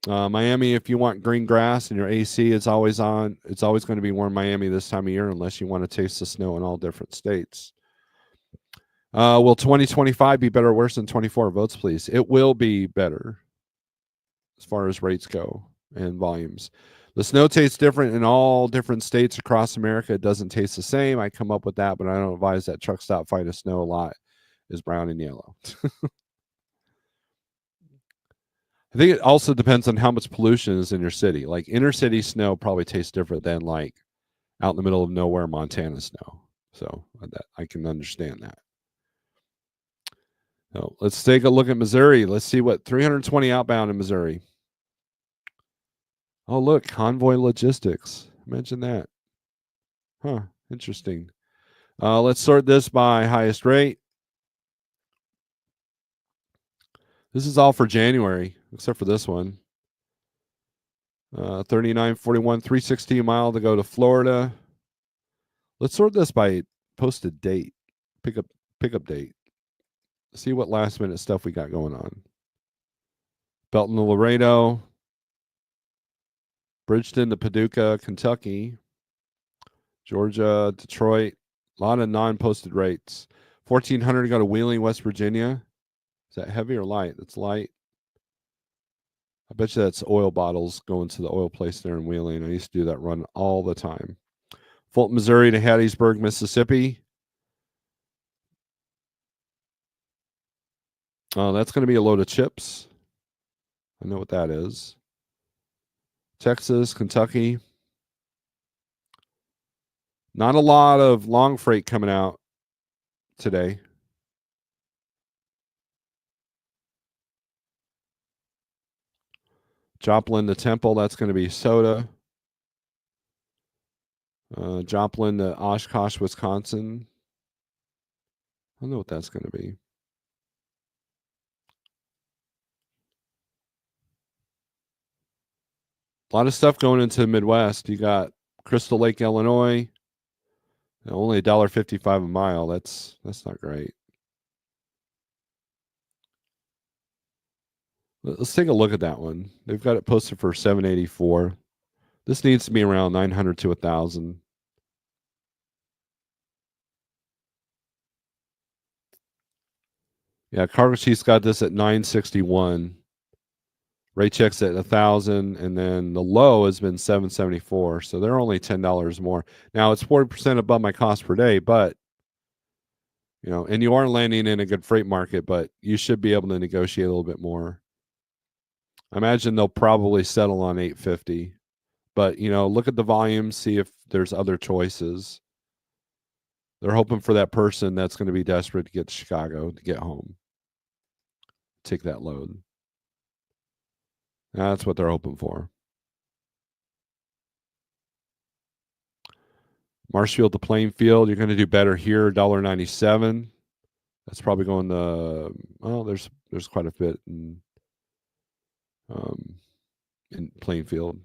Speaker 1: Miami, if you want green grass and your AC is always on, it's always going to be warm Miami this time of year unless you want to taste the snow in all different states. Will 2025 be better or worse than 24? Votes, please. It will be better as far as rates go and volumes. The snow tastes different in all different states across America. It doesn't taste the same. I come up with that, but I don't advise that truck stop fight of snow a lot is brown and yellow. I think it also depends on how much pollution is in your city. Like inner city snow probably tastes different than like out in the middle of nowhere Montana snow. So that I can understand that. So let's take a look at Missouri. Let's see what 320 outbound in Missouri. Oh, look, Convoy Logistics. Mention that. Huh, interesting. Let's sort this by highest rate. This is all for January, except for this one. 39.41, 360 a mile to go to Florida. Let's sort this by posted date, pickup date. See what last minute stuff we got going on. Belton to Laredo, Bridgeton to Paducah, Kentucky, Georgia, Detroit. A lot of non-posted rates. 1,400 to go to Wheeling, West Virginia. Is that heavy or light? That's light. I bet you that's oil bottles going to the oil place there in Wheeling. I used to do that run all the time. Fulton, Missouri to Hattiesburg, Mississippi. That's going to be a load of chips. I know what that is. Texas, Kentucky. Not a lot of long freight coming out today. Joplin to Temple, that's going to be soda. Joplin to Oshkosh, Wisconsin. I don't know what that's going to be. A lot of stuff going into the Midwest. You got Crystal Lake, Illinois. Only $1.55 a mile. That's not great. Let's take a look at that one. They've got it posted for $7.84. This needs to be around 900 to 1,000. Yeah, Cargo Chief's got this at 961. Rate checks at 1,000, and then the low has been 774. So they're only $10 more. Now it's 40% above my cost per day, but and you are landing in a good freight market, but you should be able to negotiate a little bit more. I imagine they'll probably settle on 850. But look at the volume, see if there's other choices. They're hoping for that person that's going to be desperate to get to Chicago to get home. Take that load. That's what they're hoping for. Marshfield to Plainfield, you're going to do better here, $1.97. That's probably going to there's quite a bit in Plainfield.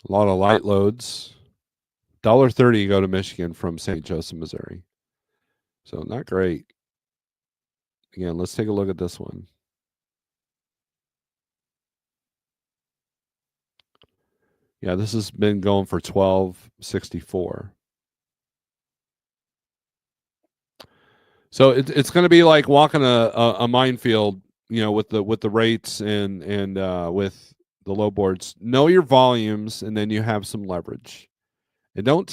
Speaker 1: A lot of light loads. $1.30 you go to Michigan from St. Joseph, Missouri. So not great. Again, let's take a look at this one. Yeah, this has been going for $12.64. So it's going to be like walking a minefield, with the rates and with the low boards. Know your volumes, and then you have some leverage. And for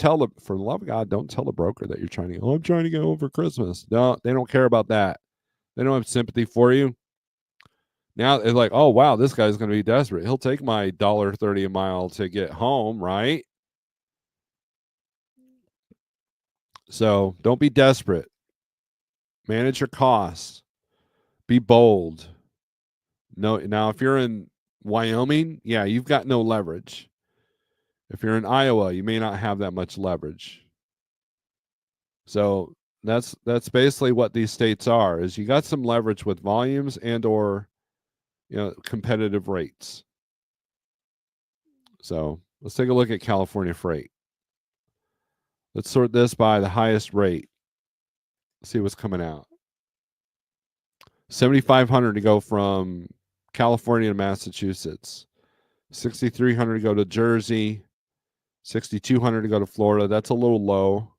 Speaker 1: the love of God, don't tell the broker that you're trying to. Oh, I'm trying to get home for Christmas. No, they don't care about that. They don't have sympathy for you. Now it's like, oh wow, this guy's going to be desperate. He'll take my $1.30 a mile to get home, right? So don't be desperate. Manage your costs. Be bold. No, now if you're in Wyoming, yeah, you've got no leverage. If you're in Iowa, you may not have that much leverage. So that's basically what these states are. Is you got some leverage with volumes and or competitive rates. So let's take a look at California freight. Let's sort this by the highest rate. See what's coming out. 7,500 to go from California to Massachusetts. 6,300 to go to Jersey. 6,200 to go to Florida. That's a little low.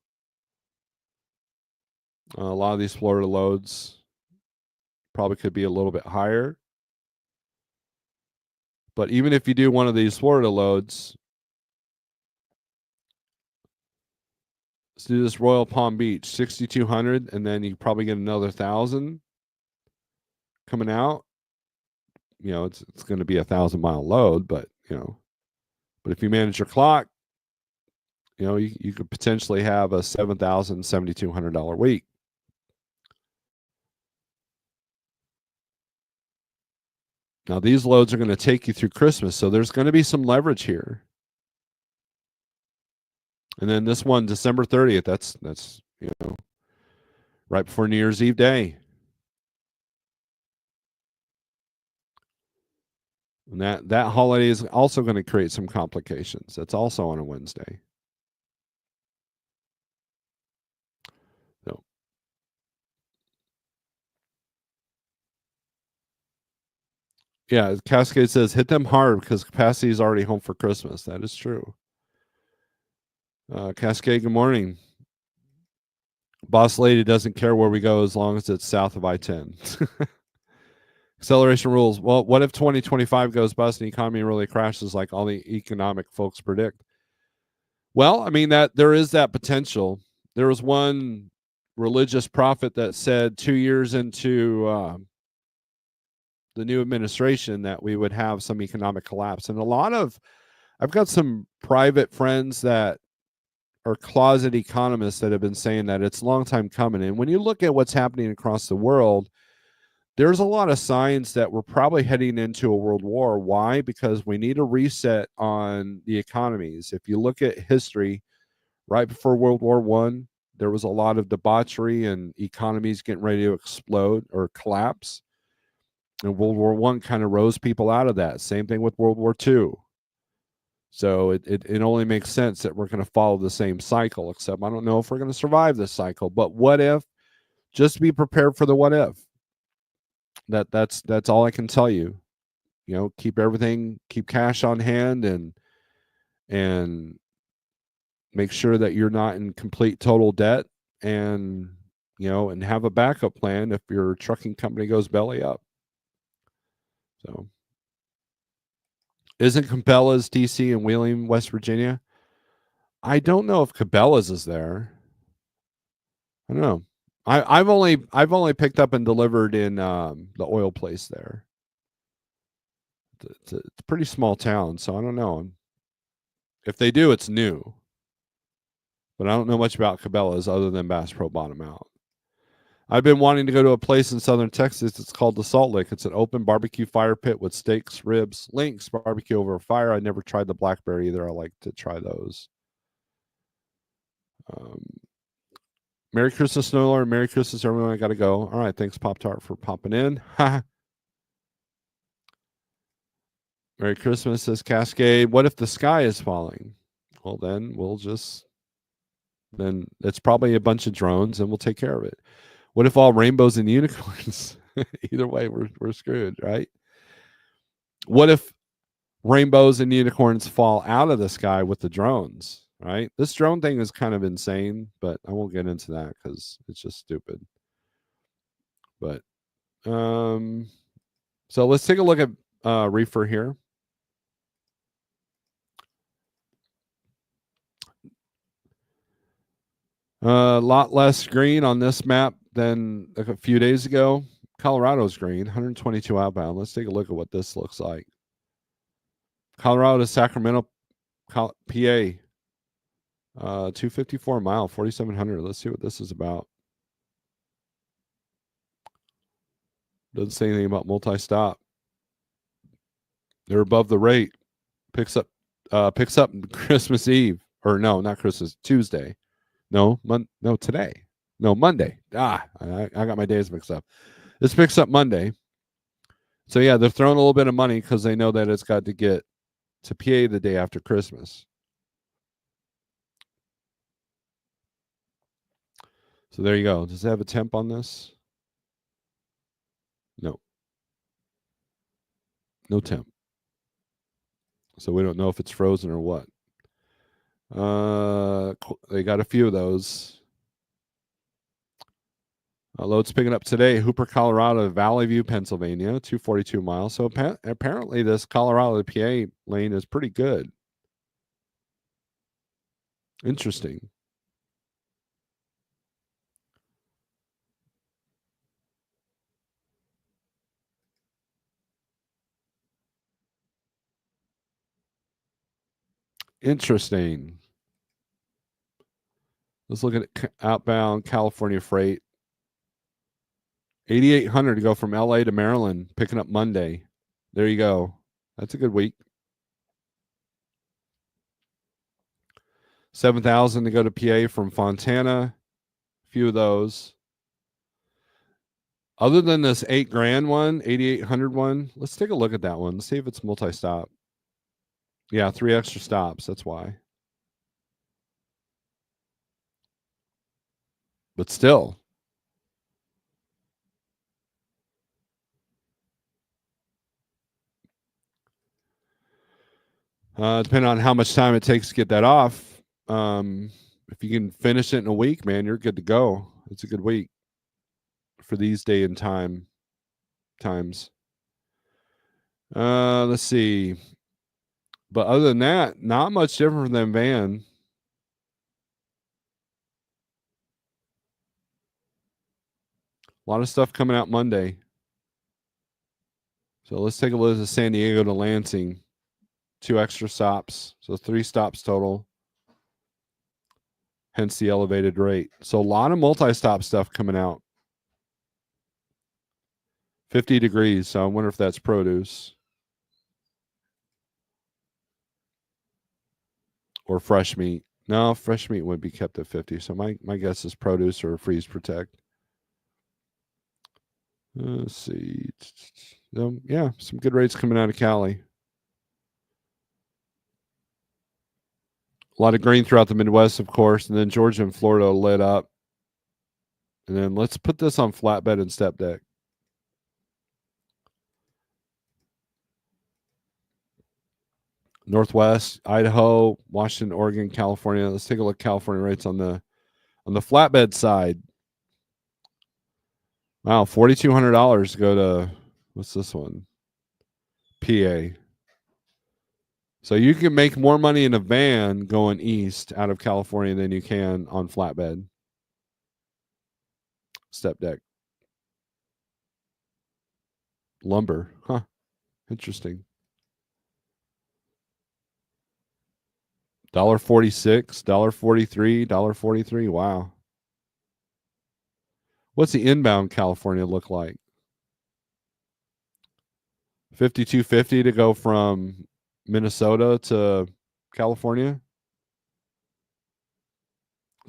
Speaker 1: A lot of these Florida loads probably could be a little bit higher. But even if you do one of these Florida loads, let's do this Royal Palm Beach, 6,200, and then you probably get another 1,000. coming out, it's going to be 1,000-mile load, but but if you manage your clock, you could potentially have a $7,000, $7,200 week. Now these loads are going to take you through Christmas, so there's going to be some leverage here. And then this one, December 30th, that's right before New Year's Eve day. And that holiday is also going to create some complications. That's also on a Wednesday. So, yeah, Cascade says hit them hard because capacity is already home for Christmas. That is true. Cascade, good morning. Boss lady doesn't care where we go as long as it's south of I-10. Acceleration rules. Well, what if 2025 goes bust and the economy really crashes like all the economic folks predict? Well, I mean that there is that potential. There was one religious prophet that said 2 years into the new administration that we would have some economic collapse. And I've got some private friends that are closet economists that have been saying that it's a long time coming. And when you look at what's happening across the world, there's a lot of signs that we're probably heading into a world war. Why? Because we need a reset on the economies. If you look at history, right before World War One, there was a lot of debauchery and economies getting ready to explode or collapse. And World War One kind of rose people out of that. Same thing with World War Two. So it only makes sense that we're going to follow the same cycle, except I don't know if we're going to survive this cycle. But what if? Just be prepared for the what if. That's all I can tell you. Keep cash on hand, and make sure that you're not in complete total debt, and and have a backup plan if your trucking company goes belly up. So, isn't Cabela's DC in Wheeling, West Virginia? I don't know if Cabela's is there. I don't know. I've only picked up and delivered in the oil place there. It's a pretty small town, so I don't know. If they do, it's new. But I don't know much about Cabela's other than Bass Pro Bottom Out. I've been wanting to go to a place in southern Texas. It's called the Salt Lick. It's an open barbecue fire pit with steaks, ribs, links, barbecue over a fire. I never tried the blackberry either. I like to try those. Merry Christmas, Snorelord. Merry Christmas, everyone. I got to go. All right. Thanks, Pop Tart, for popping in. Merry Christmas, says Cascade. What if the sky is falling? Well, then then it's probably a bunch of drones and we'll take care of it. What if all rainbows and unicorns? Either way, we're screwed, right? What if rainbows and unicorns fall out of the sky with the drones, right? This drone thing is kind of insane, but I won't get into that because it's just stupid. But so let's take a look at reefer here. A lot less green on this map than like a few days ago. Colorado's green, 122 outbound. Let's take a look at what this looks like. Colorado to Sacramento, PA, 254 mile, 4,700. Let's see what this is about. Doesn't say anything about multi-stop. They're above the rate. Picks up Christmas Eve, or no, not Christmas, Tuesday. No, today. No, Monday. I got my days mixed up. This picks up Monday. So yeah, they're throwing a little bit of money because they know that it's got to get to PA the day after Christmas. So there you go. Does it have a temp on this? No. No temp. So we don't know if it's frozen or what. They got a few of those. Loads picking up today. Hooper, Colorado, Valley View, Pennsylvania, 242 miles. So apparently this Colorado PA lane is pretty good. Interesting. Interesting. Let's look at outbound California freight. 8,800 to go from LA to Maryland, picking up Monday. There you go. That's a good week. 7,000 to go to PA from Fontana. A few of those. Other than this $8,000 one, 8,800 one, let's take a look at that one. Let's see if it's multi-stop. Yeah, 3 extra stops. That's why. But still, depending on how much time it takes to get that off, if you can finish it in a week, man, you're good to go. It's a good week for these day and times. Let's see. But other than that, not much different than Van. A lot of stuff coming out Monday. So let's take a look at San Diego to Lansing. 2 extra stops. So 3 stops total. Hence the elevated rate. So a lot of multi-stop stuff coming out. 50 degrees. So I wonder if that's produce or fresh meat. No, fresh meat would be kept at 50. So my guess is produce or freeze protect. Let's see. Yeah, some good rates coming out of Cali. A lot of green throughout the Midwest, of course, and then Georgia and Florida lit up. And then let's put this on flatbed and step deck. Northwest, Idaho, Washington, Oregon, California. Let's take a look at California rates on the flatbed side. Wow, $4,200 to go to, what's this one? PA. So you can make more money in a van going east out of California than you can on flatbed. Step deck. Lumber. Huh. Interesting. $1.46, $1.43, $1.43. Wow. What's the inbound California look like? $52.50 to go from Minnesota to California.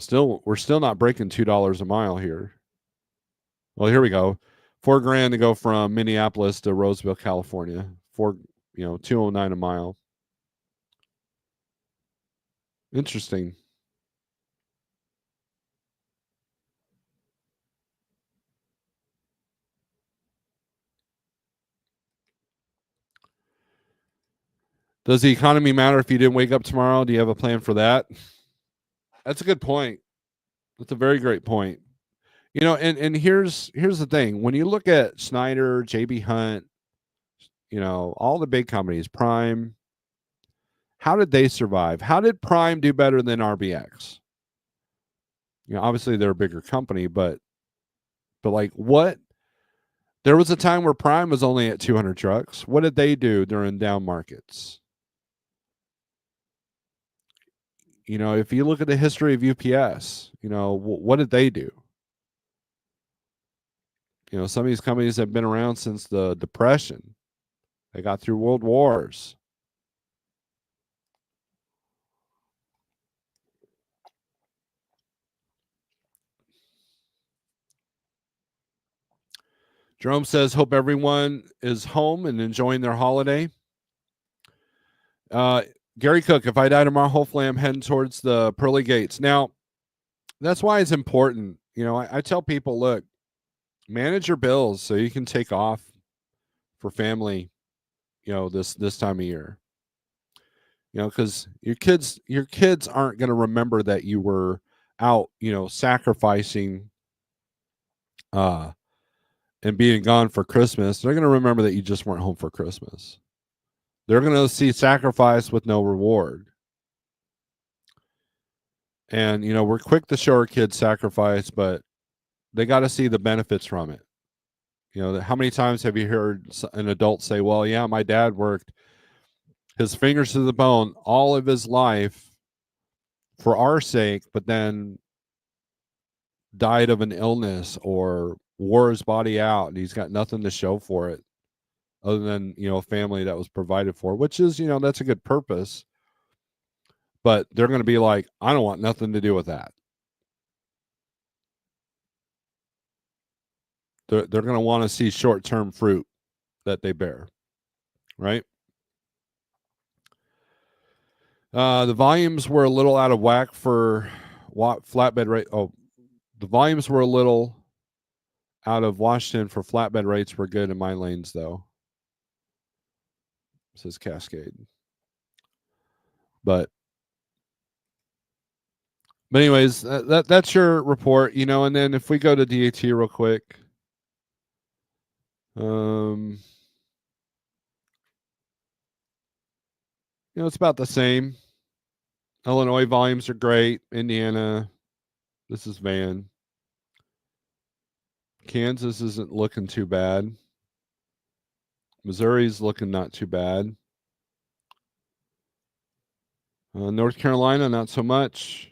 Speaker 1: We're still not breaking $2 a mile here. Well, here we go. $4,000 to go from Minneapolis to Roseville, California. $209 a mile. Interesting. Does the economy matter if you didn't wake up tomorrow? Do you have a plan for that? That's a good point. That's a very great point. And here's the thing. When you look at Snyder, JB Hunt, all the big companies, Prime, how did they survive? How did Prime do better than RBX? Obviously they're a bigger company, but like what? There was a time where Prime was only at 200 trucks. What did they do during down markets? If you look at the history of UPS, what did they do? Some of these companies have been around since the Depression. They got through world wars. Jerome says, hope everyone is home and enjoying their holiday. Gary Cook, if I die tomorrow, hopefully I'm heading towards the pearly gates. Now, that's why it's important. I tell people, look, manage your bills so you can take off for family, this time of year. Because your kids aren't going to remember that you were out, sacrificing and being gone for Christmas. They're going to remember that you just weren't home for Christmas. They're going to see sacrifice with no reward. And, we're quick to show our kids sacrifice, but they got to see the benefits from it. How many times have you heard an adult say, well, yeah, my dad worked his fingers to the bone all of his life for our sake, but then died of an illness or wore his body out, and he's got nothing to show for it other than, a family that was provided for, which is, that's a good purpose. But they're going to be like, I don't want nothing to do with that. They're going to want to see short-term fruit that they bear, right? The volumes were a little out of whack for flatbed rate. Oh, the volumes were a little out of Washington for flatbed rates. Were good in my lanes, though. Says Cascade. But anyways, that's your report, and then if we go to DAT real quick, it's about the same. Illinois volumes are great. Indiana, this is Van. Kansas isn't looking too bad. Missouri's looking not too bad. North Carolina, not so much.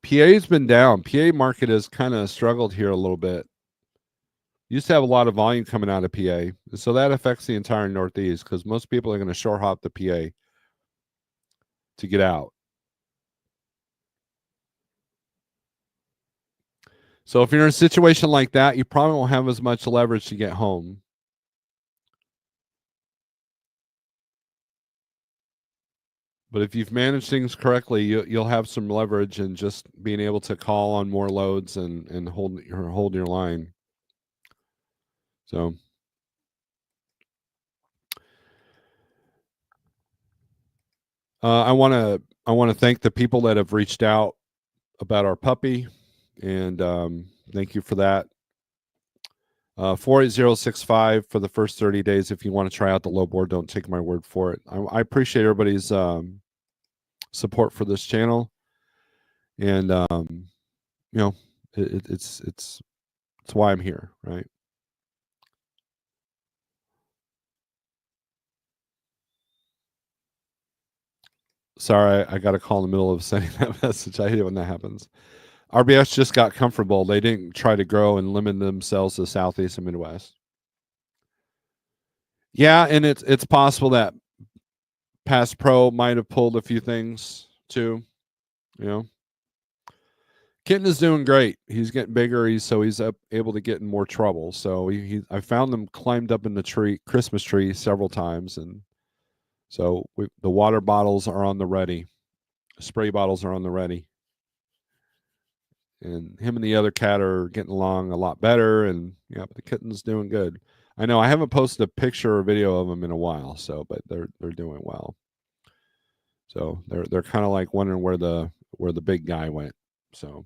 Speaker 1: PA's been down. PA market has kind of struggled here a little bit. Used to have a lot of volume coming out of PA. So that affects the entire Northeast because most people are going to short hop the PA to get out. So if you're in a situation like that, you probably won't have as much leverage to get home. But if you've managed things correctly, you'll have some leverage in just being able to call on more loads and hold your line. So I want to thank the people that have reached out about our puppy, and thank you for that. 48065 for the first 30 days. If you want to try out the low board, don't take my word for it. I appreciate everybody's support for this channel, and it's why I'm here, right? Sorry, I got a call in the middle of sending that message. I hate it when that happens. RBX just got comfortable. They didn't try to grow and limit themselves to Southeast and Midwest. Yeah, and it's possible that Pass Pro might have pulled a few things too. Kitten is doing great. He's getting bigger. He's able to get in more trouble. So I found them climbed up in the Christmas tree several times, and so the water bottles are on the ready. Spray bottles are on the ready. And him and the other cat are getting along a lot better, and the kitten's doing good. I know I haven't posted a picture or video of them in a while, but they're doing well. So they're kind of like wondering where the big guy went. So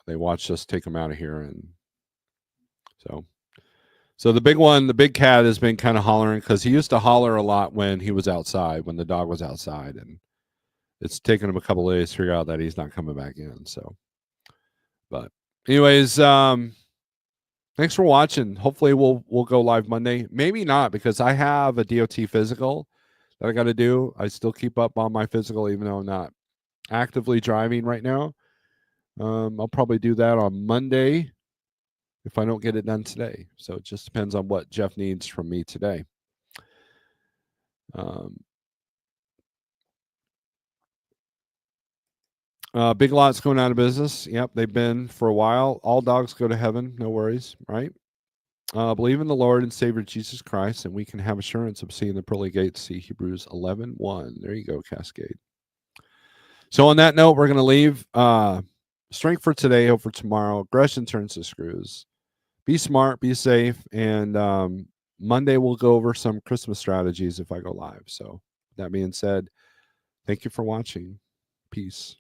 Speaker 1: they watched us take him out of here, and so the big cat has been kind of hollering because he used to holler a lot when he was outside, when the dog was outside, and it's taken him a couple of days to figure out that he's not coming back in. So, but anyways, thanks for watching. Hopefully we'll go live Monday. Maybe not, because I have a DOT physical that I got to do. I still keep up on my physical even though I'm not actively driving right now. I'll probably do that on Monday if I don't get it done today. So it just depends on what Jeff needs from me today. Big Lots going out of business. Yep, they've been for a while. All dogs go to heaven. No worries, right? Believe in the Lord and Savior Jesus Christ, and we can have assurance of seeing the pearly gates. See Hebrews 11:1. There you go, Cascade. So on that note, we're going to leave. Strength for today, hope for tomorrow. Aggression turns to screws. Be smart, be safe, and Monday we'll go over some Christmas strategies if I go live. So that being said, thank you for watching. Peace.